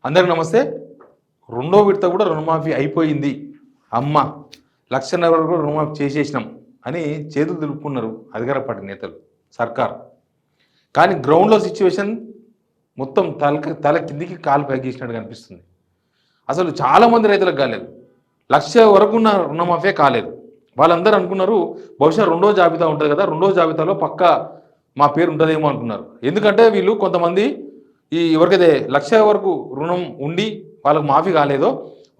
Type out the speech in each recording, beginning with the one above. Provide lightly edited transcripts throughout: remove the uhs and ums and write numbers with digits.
అందరికి నమస్తే. రెండో విడత కూడా రుణమాఫీ అయిపోయింది. అమ్మ 1,00,000 వరకు రుణమాఫీ చేసేసినాం అని చేతులు దులుపుకున్నారు అధికార పార్టీ నేతలు, సర్కార్. కానీ గ్రౌండ్లో సిచ్యువేషన్ మొత్తం తల కిందికి కాలు పైకేసినట్టు కనిపిస్తుంది. అసలు చాలామంది రైతులకు కాలేదు, 1,00,000 వరకు ఉన్న రుణమాఫీ కాలేదు. వాళ్ళందరూ అనుకున్నారు బహుశా రెండో జాబితా ఉంటుంది కదా, రెండో జాబితాలో పక్క మా పేరు ఉంటుందేమో అనుకున్నారు. ఎందుకంటే వీళ్ళు కొంతమంది ఎవరికైతే 1,00,000 వరకు రుణం ఉండి వాళ్ళకు మాఫీ కాలేదో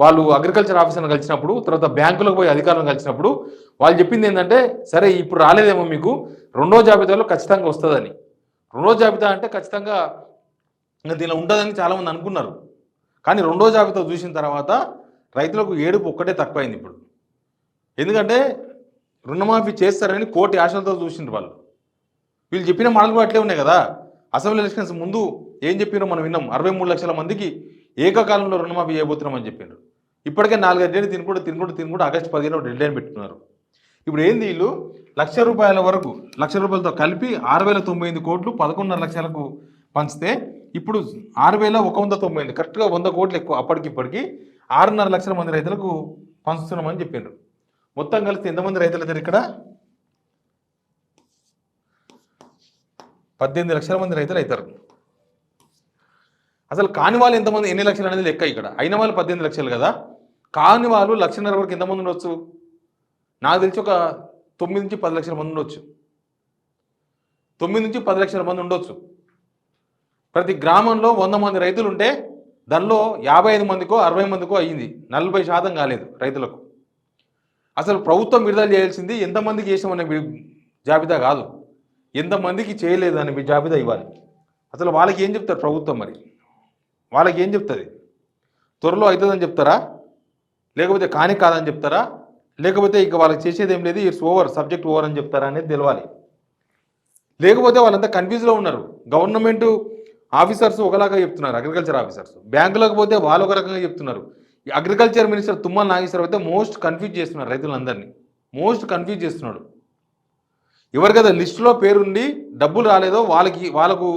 వాళ్ళు అగ్రికల్చర్ ఆఫీసర్ని కలిసినప్పుడు, తర్వాత బ్యాంకులకు పోయి అధికారులను కలిసినప్పుడు వాళ్ళు చెప్పింది ఏంటంటే, సరే ఇప్పుడు రాలేదేమో మీకు, రెండో జాబితాలో ఖచ్చితంగా వస్తుందని. రెండో జాబితా అంటే ఖచ్చితంగా దీనిలో ఉంటుందని చాలామంది అనుకున్నారు. కానీ రెండో జాబితా చూసిన తర్వాత రైతులకు ఏడుపు ఒక్కటే తక్కువైంది ఇప్పుడు. ఎందుకంటే రుణమాఫీ చేస్తారని కోటి ఆశలతో చూసిండ్రు వాళ్ళు. వీళ్ళు చెప్పిన మాటలు కూడా అట్లే ఉన్నాయి కదా. అసెంబ్లీ ఎలక్షన్స్ ముందు ఏం చెప్పినారో మనం విన్నాం. 63 లక్షల మందికి ఏకకాలంలో రుణమాఫీ చేయబోతున్నామని చెప్పిండ్రు. ఇప్పటికే 4-5 డేలు తినుకుంటూ ఆగస్టు 15 డెడ్ లైన్ పెట్టుకున్నారు. ఇప్పుడు ఏంది, వీళ్ళు 1,00,000 రూపాయల వరకు 1,00,000 రూపాయలతో కలిపి 6,098 కోట్లు 11.5 లక్షలకు పంచితే ఇప్పుడు 6,198, కరెక్ట్గా 100 కోట్లు ఎక్కువ. అప్పటికిప్పటికి 6.5 లక్షల మంది రైతులకు పంచుతున్నామని చెప్పిండ్రు. మొత్తం కలిసి ఎంతమంది రైతులు అవుతారు ఇక్కడ? 18 లక్షల మంది రైతులు అవుతారు. అసలు కాని వాళ్ళు ఎంతమంది, ఎన్ని లక్షలు అనేది లెక్క ఇక్కడ. అయిన వాళ్ళు 18 లక్షలు కదా, కాని వాళ్ళు 1,50,000 వరకు ఎంతమంది ఉండొచ్చు? నాకు తెలిసి ఒక 9 నుంచి 10 లక్షల మంది ఉండొచ్చు. 9 నుంచి 10 లక్షల మంది ఉండొచ్చు. ప్రతి గ్రామంలో 100 మంది రైతులు ఉంటే దానిలో 55 మందికో 60 మందికో అయ్యింది, 40% కాలేదు రైతులకు. అసలు ప్రభుత్వం విడుదల చేయాల్సింది ఎంతమందికి చేసామనే జాబితా కాదు, ఎంతమందికి చేయలేదని జాబితా ఇవ్వాలి. అసలు వాళ్ళకి ఏం చెప్తారు ప్రభుత్వం? మరి వాళ్ళకి ఏం చెప్తుంది? త్వరలో అవుతుందని చెప్తారా, లేకపోతే కాని కాదని చెప్తారా, లేకపోతే ఇక వాళ్ళకి చేసేది ఏం లేదు, ఇట్స్ ఓవర్, సబ్జెక్ట్ ఓవర్ అని చెప్తారా అనేది తెలవాలి. లేకపోతే వాళ్ళంతా కన్ఫ్యూజ్లో ఉన్నారు. గవర్నమెంట్ ఆఫీసర్స్ ఒకలాగా చెప్తున్నారు, అగ్రికల్చర్ ఆఫీసర్స్. బ్యాంకులకు పోతే వాళ్ళు ఒక రకంగా చెప్తున్నారు. ఈ అగ్రికల్చర్ మినిస్టర్ తుమ్మల నాగేశ్వరరావు అయితే మోస్ట్ కన్ఫ్యూజ్ చేస్తున్నారు రైతులందరినీ, మోస్ట్ కన్ఫ్యూజ్ చేస్తున్నాడు. ఎవరికైతే లిస్టులో పేరుండి డబ్బులు రాలేదో వాళ్ళకు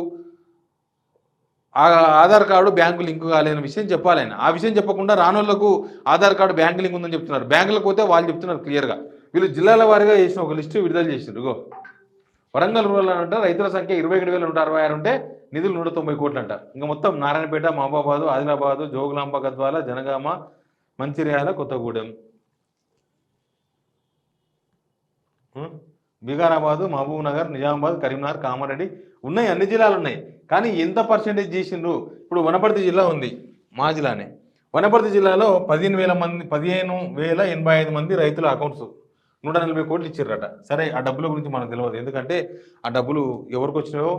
ఆధార్ కార్డు బ్యాంకు లింక్ కాలేని విషయం చెప్పాలి ఆయన. ఆ విషయం చెప్పకుండా రానోళ్లకు ఆధార్ కార్డు బ్యాంకు లింక్ ఉందని చెప్తున్నారు. బ్యాంకులకు పోతే వాళ్ళు చెప్తున్నారు క్లియర్గా. వీళ్ళు జిల్లాల వారీగా చేసిన ఒక లిస్టు విడుదల చేసిండ్రు. ఇగో వరంగల్ రూరల్ అంటే రైతుల సంఖ్య 21,166 ఉంటే నిధులు 190 కోట్లు అంట. ఇంకా మొత్తం నారాయణపేట, మహబూబాబాదు, ఆదిలాబాదు, జోగులాంబ, గద్వాల, జనగామ, మంచిర్యాల, కొత్తగూడెం, వికారాబాదు, మహబూబ్ నగర్, నిజామాబాద్, కరీంనగర్, కామారెడ్డి ఉన్నాయి, అన్ని జిల్లాలు ఉన్నాయి. కానీ ఎంత పర్సెంటేజ్ చేసిండ్రు? ఇప్పుడు వనపర్తి జిల్లా ఉంది, మా జిల్లానే. వనపర్తి జిల్లాలో 15,085 మంది రైతుల అకౌంట్స్ 140 కోట్లు ఇచ్చారట. సరే, ఆ డబ్బుల గురించి మనకు తెలియదు, ఎందుకంటే ఆ డబ్బులు ఎవరికి వచ్చినాయో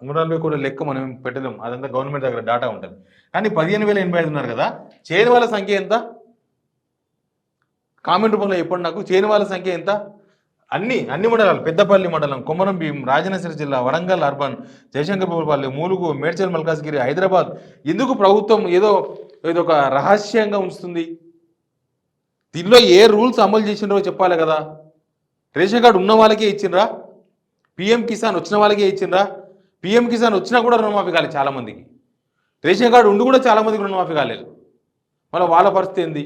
140 కోట్ల లెక్క మనం పెట్టలేం, అదంతా గవర్నమెంట్ దగ్గర డాటా ఉంటుంది. కానీ 15,085 ఉన్నారు కదా, చేయని వాళ్ళ సంఖ్య ఎంత? కామెంట్ రూపంలో చెప్పండి నాకు, చేయని వాళ్ళ సంఖ్య ఎంత? అన్ని మండలాలు, పెద్దపల్లి మండలం, కొమరం భీం, రాజనసిరి జిల్లా, వరంగల్ అర్బన్, జయశంకర్పల్లి, మూలుగు, మేడ్చల్, మల్కాజ్గిరి, హైదరాబాద్. ఎందుకు ప్రభుత్వం ఏదో ఒక రహస్యంగా ఉంచుతుంది? దీనిలో ఏ రూల్స్ అమలు చేసిండ్రో చెప్పాలి కదా. రేషన్ కార్డు ఉన్న వాళ్ళకే ఇచ్చిండ్రా? పిఎం కిసాన్ వచ్చిన వాళ్ళకే ఇచ్చిండ్రా? పిఎం కిసాన్ వచ్చినా కూడా రుణమాఫీ కాలేదు చాలామందికి. రేషన్ కార్డు ఉండి కూడా చాలామందికి రుణమాఫీ కాలేదు. మళ్ళీ వాళ్ళ పరిస్థితి ఏంది?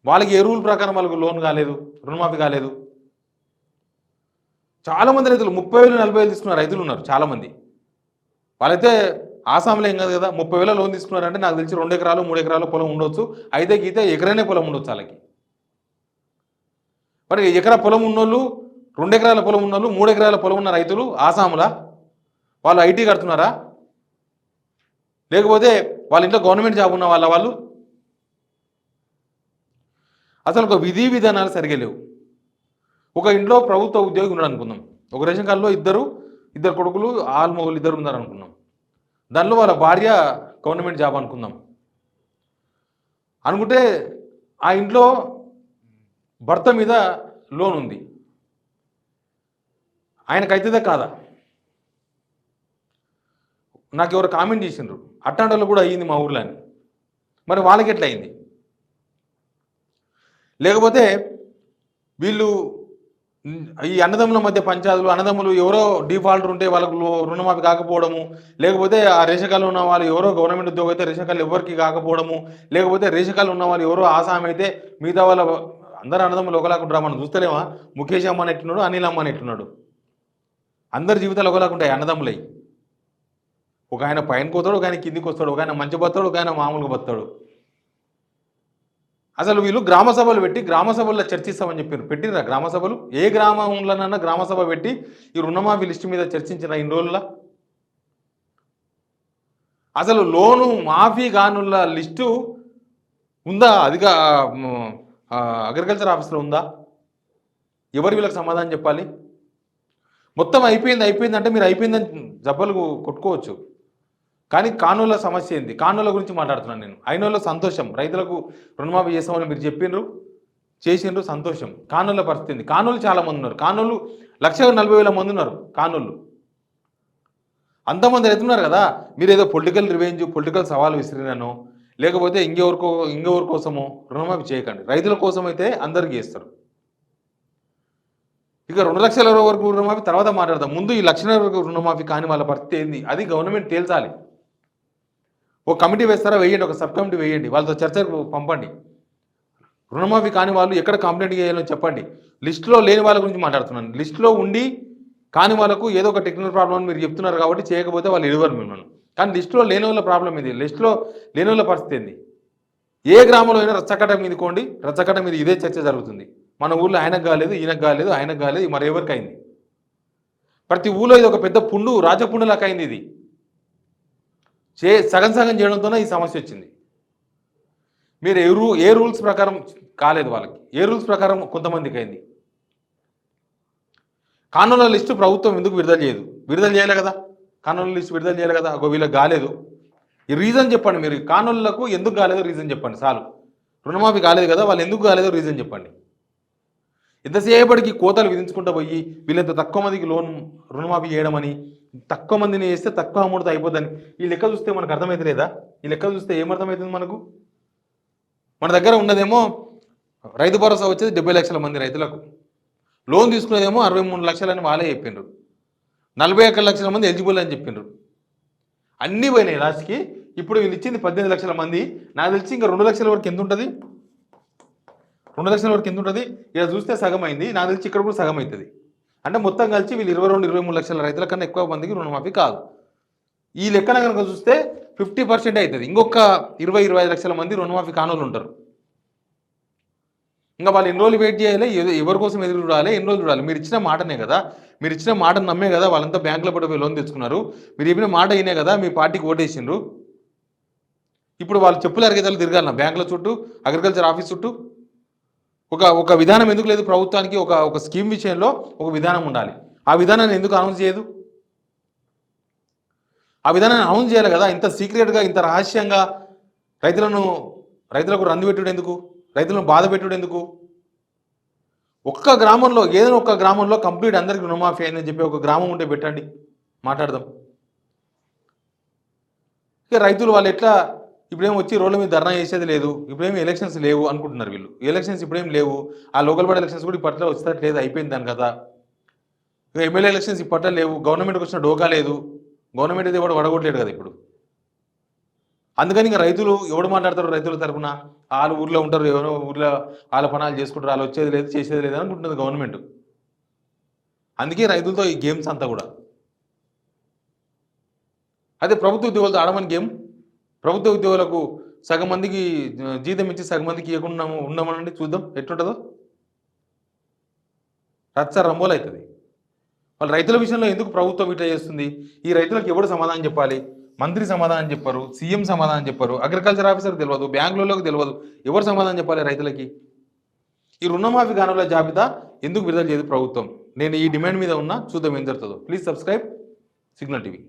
వాళ్ళకి ఏ రూల్ ప్రకారం వాళ్ళకు లోన్ కాలేదు, రుణమాఫీ కాలేదు? చాలామంది రైతులు 30,000, 40,000 తీసుకున్న రైతులు ఉన్నారు చాలామంది. వాళ్ళైతే ఆసాంలో ఏం కాదు కదా, 30,000 లోన్ తీసుకున్నారంటే నాకు తెలిసి 2 ఎకరాలు 3 ఎకరాలు పొలం ఉండొచ్చు, అయితే గీతే ఎకరానే పొలం ఉండొచ్చు వాళ్ళకి. మరి ఎకరా పొలం ఉన్నోళ్ళు, 2 ఎకరాల పొలం ఉన్నోళ్ళు, 3 ఎకరాల పొలం ఉన్న రైతులు ఆసాములా? వాళ్ళు ఐటీ కడుతున్నారా? లేకపోతే వాళ్ళ ఇంట్లో గవర్నమెంట్ జాబ్ ఉన్న వాళ్ళు? అసలు ఒక విధి విధానాలు సరిగా లేవు. ఒక ఇంట్లో ప్రభుత్వ ఉద్యోగి ఉన్నాడు అనుకుందాం, ఒక రేషన్ కార్డులో ఇద్దరు కొడుకులు, ఆల్మోగులు 2 ఉన్నారు అనుకుందాం. దానిలో వాళ్ళ భార్య గవర్నమెంట్ జాబ్ అనుకుంటే ఆ ఇంట్లో భర్త మీద లోన్ ఉంది, ఆయనకైతుందా కాదా? నాకు ఎవరు కామెంట్ చేసిండ్రు, అట్టాంటలో కూడా అయ్యింది మా ఊర్లో అని. మరి వాళ్ళకి ఎట్లా అయింది? లేకపోతే వీళ్ళు ఈ అన్నదమ్ముల మధ్య పంచాదులు, అన్నదమ్ములు ఎవరో డిఫాల్టర్ ఉంటే వాళ్ళకు రుణమాఫీ కాకపోవడము, లేకపోతే ఆ రేషన్ కార్డులో ఉన్న వాళ్ళు ఎవరో గవర్నమెంట్ ఉద్యోగం అయితే రేషన్ కార్డులు ఎవరికి కాకపోవడము, లేకపోతే రేషన్ కార్డులో ఉన్న వాళ్ళు ఎవరో ఆసామి అయితే మిగతా వాళ్ళ అందరు అన్నదమ్ములు ఒకలాగుంటారా? మనం చూస్తలేమా? ముఖేష్ అమ్మని ఎట్టున్నాడు, అనిల్ అమ్మని ఎట్టున్నాడు. అందరి జీవితాలు ఒకలాగుంటాయి అన్నదమ్ములై. ఒక ఆయన పైనకి పోతాడు, ఒక ఆయన కిందికి వస్తాడు, ఒక ఆయన మంచి బతాడు, ఒక ఆయన మామూలుగా బతాడు. అసలు వీళ్ళు గ్రామ సభలు పెట్టి గ్రామ సభల్లో చర్చిస్తామని చెప్పారు. పెట్టినరా గ్రామ సభలు? ఏ గ్రామంలోనన్నా గ్రామ సభ పెట్టి ఈ రుణమాఫీ లిస్టు మీద చర్చించిన ఇన్ని రోజుల్లో? అసలు లోను మాఫీ కానుల లిస్టు ఉందా? అదిగా అగ్రికల్చర్ ఆఫీస్లో ఉందా? ఎవరు వీళ్ళకి సమాధానం చెప్పాలి? మొత్తం అయిపోయింది అంటే మీరు అయిపోయిందని జబ్బలు కొట్టుకోవచ్చు, కానీ కానూల సమస్య ఏంది? కానూల గురించి మాట్లాడుతున్నాను నేను. అయినోళ్ళ సంతోషం, రైతులకు రుణమాఫీ చేస్తామని మీరు చేసిండ్రు సంతోషం. కానూల పరిస్థితి ఏంది? కానూలు చాలా మంది ఉన్నారు. కానూలు 1,40,000 మంది ఉన్నారు. కానూలు అంతమంది రైతున్నారు కదా. మీరు ఏదో పొలిటికల్ రివెంజ్, పొలిటికల్ సవాల్ విసిరినాను, లేకపోతే ఇంకెవరి కోసమో రుణమాఫీ చేయకండి. రైతుల కోసం అయితే అందరికీ చేస్తారు. ఇక 2 లక్షల వరకు రుణమాఫీ తర్వాత మాట్లాడదాం. ముందు ఈ 1,00,000 వరకు రుణమాఫీ కాని వాళ్ళ పరిస్థితి ఏంది? అది గవర్నమెంట్ తేల్చాలి. ఒక కమిటీ వేస్తారా? వేయండి, ఒక సబ్ కమిటీ వేయండి, వాళ్ళతో చర్చకు పంపండి. రుణమాఫీ కాని వాళ్ళు ఎక్కడ కంప్లైంట్ చేయాలో చెప్పండి. లిస్టులో లేని వాళ్ళ గురించి మాట్లాడుతున్నాను. లిస్టులో ఉండి కాని వాళ్ళకు ఏదో ఒక టెక్నికల్ ప్రాబ్లం మీరు చెప్తున్నారు కాబట్టి చేయకపోతే వాళ్ళు ఇవ్వరు మిమ్మల్ని. కానీ లిస్టులో లేని వాళ్ళ ప్రాబ్లం ఇది. లిస్టులో లేని వాళ్ళ పరిస్థితి ఏంది? ఏ గ్రామంలో అయినా రచ్చకట్ట మీదకోండి, రచ్చకట్ట మీద ఇదే చర్చ జరుగుతుంది. మన ఊళ్ళో ఆయనకు కాలేదు, ఈయనకు కాలేదు, ఆయనకు కాలేదు, మరి ఎవరికి అయింది? ప్రతి ఊళ్ళో ఇది ఒక పెద్ద పుండు, రాజపుండులాగా అయింది. ఇది సగం చేయడంతోనే ఈ సమస్య వచ్చింది. మీరు ఏ రూల్స్ ప్రకారం కాలేదు వాళ్ళకి, ఏ రూల్స్ ప్రకారం కొంతమందికి అయింది. కానూన్ల లిస్టు ప్రభుత్వం ఎందుకు విడుదల చేయలే కదా? కానూన్ల లిస్టు విడుదల చేయలే కదా? వీళ్ళకి కాలేదు. ఈ రీజన్ చెప్పండి. మీరు కానూన్లకు ఎందుకు కాలేదో రీజన్ చెప్పండి చాలు. రుణమాఫీ కాలేదు కదా, వాళ్ళు ఎందుకు కాలేదో రీజన్ చెప్పండి. ఎంతసేపటికి కోతలు విధించుకుంటూ పోయి వీళ్ళంత తక్కువ మందికి రుణమాఫీ చేయడమని, తక్కువ మందిని వేస్తే తక్కువ అమౌంట్తో అయిపోద్దని ఈ లెక్క చూస్తే మనకు అర్థమైతే లేదా? ఈ లెక్క చూస్తే ఏమర్థమవుతుంది మనకు? మన దగ్గర ఉన్నదేమో రైతు భరోసా వచ్చేది 70 లక్షల మంది రైతులకు, లోన్ తీసుకునేదేమో 63 లక్షలని వాళ్ళే చెప్పిండ్రు, 41 లక్షల మంది ఎలిజిబుల్ అని చెప్పిండ్రు. అన్నీ పోయినాయి లాస్ట్కి. ఇప్పుడు వీళ్ళు ఇచ్చింది 18 లక్షల మంది. నాకు తెలిసి ఇంకా 2 లక్షల వరకు ఎంత ఉంటుంది? 2 లక్షల వరకు ఎంత ఉంటుంది? ఇలా చూస్తే సగం అయింది. నాకు తెలిసి ఇక్కడ కూడా సగం అవుతుంది. అంటే మొత్తం కలిసి వీళ్ళు 22-23 లక్షల రైతుల కన్నా ఎక్కువ మందికి రుణమాఫీ కాదు. ఈ లెక్కన కనుక చూస్తే 50% అవుతుంది. ఇంకొక 20-25 లక్షల మంది రుణమాఫీ కానోళ్ళు ఉంటారు. ఇంకా వాళ్ళు ఎన్ని రోజులు వెయిట్ చేయాలి? ఎవరి కోసం ఎదురు చూడాలి? ఎన్ని రోజులు చూడాలి? మీరు ఇచ్చిన మాటనే కదా, మీరు ఇచ్చిన మాటను నమ్మే కదా వాళ్ళంతా బ్యాంకులో పడిపోయి లోన్ తెచ్చుకున్నారు. మీరు చెప్పిన మాట అయినే కదా మీ పార్టీకి ఓటేసిండ్రు. ఇప్పుడు వాళ్ళు చెప్పులు అరిగేదాలు తిరగాలన్నా బ్యాంకుల చుట్టూ, అగ్రికల్చర్ ఆఫీస్ చుట్టూ? ఒక విధానం ఎందుకు లేదు ప్రభుత్వానికి? ఒక స్కీమ్ విషయంలో ఒక విధానం ఉండాలి. ఆ విధానాన్ని ఎందుకు అనౌన్స్ చేయదు? ఆ విధానాన్ని అనౌన్స్ చేయాలి కదా. ఇంత సీక్రెట్గా, ఇంత రహస్యంగా రైతులకు రంది పెట్టుడు ఎందుకు? రైతులను బాధ పెట్టుడు ఎందుకు? ఒక్క గ్రామంలో, ఏదైనా ఒక్క గ్రామంలో కంప్లీట్ అందరికీ రుణమాఫీ అయిందని చెప్పి ఒక గ్రామం ఉంటే పెట్టండి, మాట్లాడదాం. ఇక రైతులు వాళ్ళు ఎట్లా ఇప్పుడేం వచ్చి రోడ్ల మీద ధర్నా చేసేది లేదు, ఇప్పుడేమి ఎలక్షన్స్ లేవు అనుకుంటున్నారు వీళ్ళు. ఎలక్షన్స్ ఇప్పుడేం లేవు. ఆ లోకల్ బాడీ ఎలక్షన్స్ కూడా ఇప్పట్లో వచ్చేటట్లేదు, అయిపోయింది దాని కదా. ఇక ఎమ్మెల్యే ఎలక్షన్స్ ఇప్పట్లో లేవు. గవర్నమెంట్కి వచ్చిన డోకా లేదు. గవర్నమెంట్ అయితే కూడా వడగొట్టలేదు కదా ఇప్పుడు. అందుకని ఇంకా రైతులు ఎవడు మాట్లాడతారు? రైతుల తరఫున వాళ్ళు ఊర్లో ఉంటారు, ఎవరో ఊర్లో వాళ్ళ పనాలు చేసుకుంటారు, వాళ్ళు వచ్చేది లేదు చేసేది లేదు అనుకుంటుంది గవర్నమెంట్. అందుకే రైతులతో ఈ గేమ్స్ అంతా కూడా. అదే ప్రభుత్వ ఉద్యోగులతో ఆడమని గేమ్. ప్రభుత్వ ఉద్యోగులకు సగం మందికి జీతం ఇచ్చి సగం మందికి ఇవ్వకుండా ఉండమనండి, చూద్దాం ఎట్లుంటుందో. రచ్చ రంబోలు అవుతుంది. వాళ్ళు రైతుల విషయంలో ఎందుకు ప్రభుత్వం ఇట్లా చేస్తుంది? ఈ రైతులకు ఎవరు సమాధానం చెప్పాలి? మంత్రి సమాధానం చెప్పారు, సీఎం సమాధానం చెప్పారు, అగ్రికల్చర్ ఆఫీసర్కి తెలియదు, బ్యాంకులలోకి తెలియదు. ఎవరు సమాధానం చెప్పాలి రైతులకి? ఈ రుణమాఫీ కానుల జాబితా ఎందుకు విడుదల చేయదు ప్రభుత్వం? నేను ఈ డిమాండ్ మీద ఉన్నా, చూద్దాం ఏం జరుగుతుందో. Please subscribe signal TV.